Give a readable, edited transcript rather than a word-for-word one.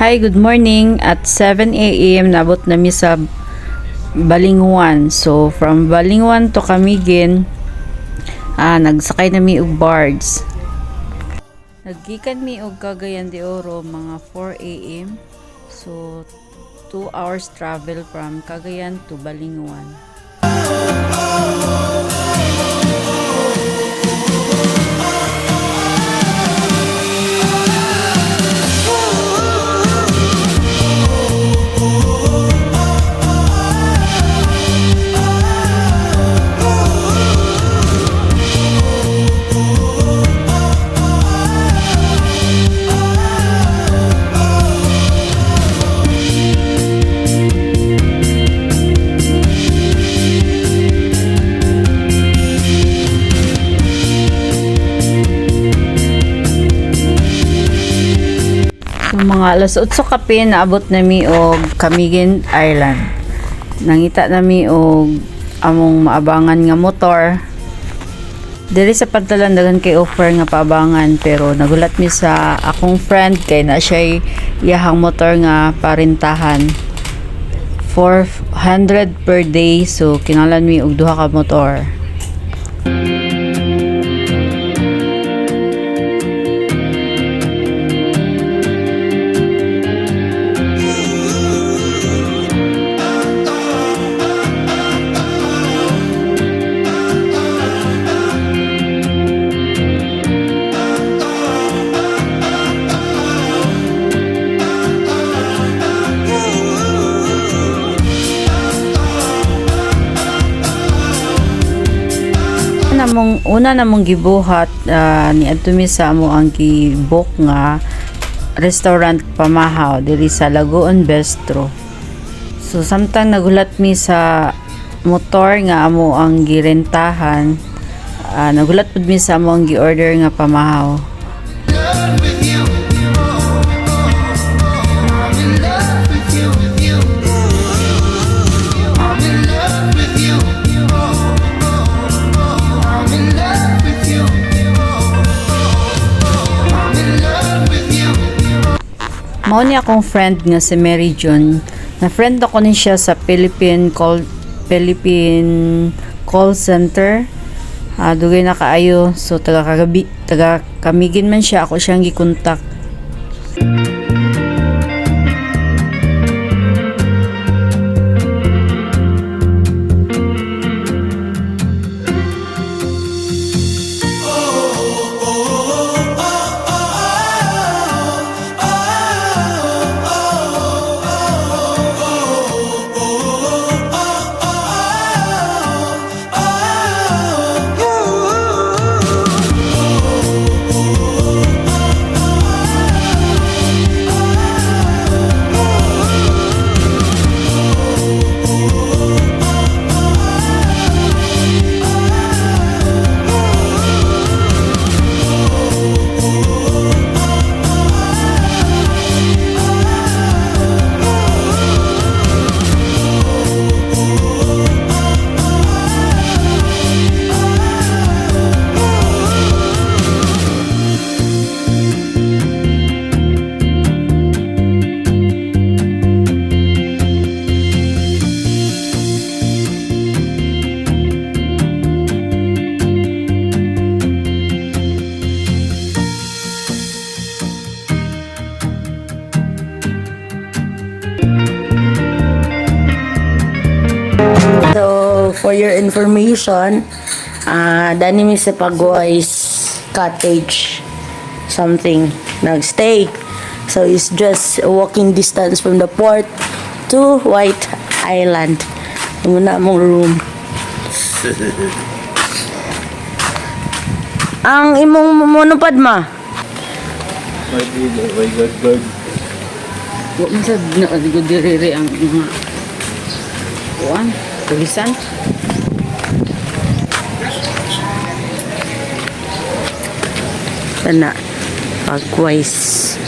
Hi, good morning. At 7 a.m. nabot nami sa Balingwan. So, from Balingwan to Camiguin, nagsakay nami og barge. Naggikan mi og Cagayan de Oro mga 4 a.m. So, 2 hours travel from Cagayan to Balingwan. Mga alas 8 kape naabot nami og Camiguin Island. Nangita nami og among maabangan nga motor. Diri sa Pantalan dagan kay offer nga paabangan, pero nagulat mi sa akong friend kay na siya iyahang motor nga parintahan 400 per day, so kinahanglan mi og duha ka motor. Una namong gibuhat ni adto sa amo ang gibok nga restaurant pamahaw diri sa Lagoon Bistro. So samtang nagulat mi sa motor nga amo ang girentahan, nagulat pud mi sa amo ang gi-order nga pamahaw. Mao ni akong friend nga si Mary John. Na friend ako ni siya sa Philippine call center. Dugay na kaayo, so taga Camiguin man siya, ako siyang gikontak. So, for your information, dani mi sa Pagoy's Cottage something nagstay. So, it's just a walking distance from the port to White Island. Muna mong room. Ang imong monopod ma? My God. Wa man sad na adigod diri ang mga kuan, tulisan. Tana. Pagwise.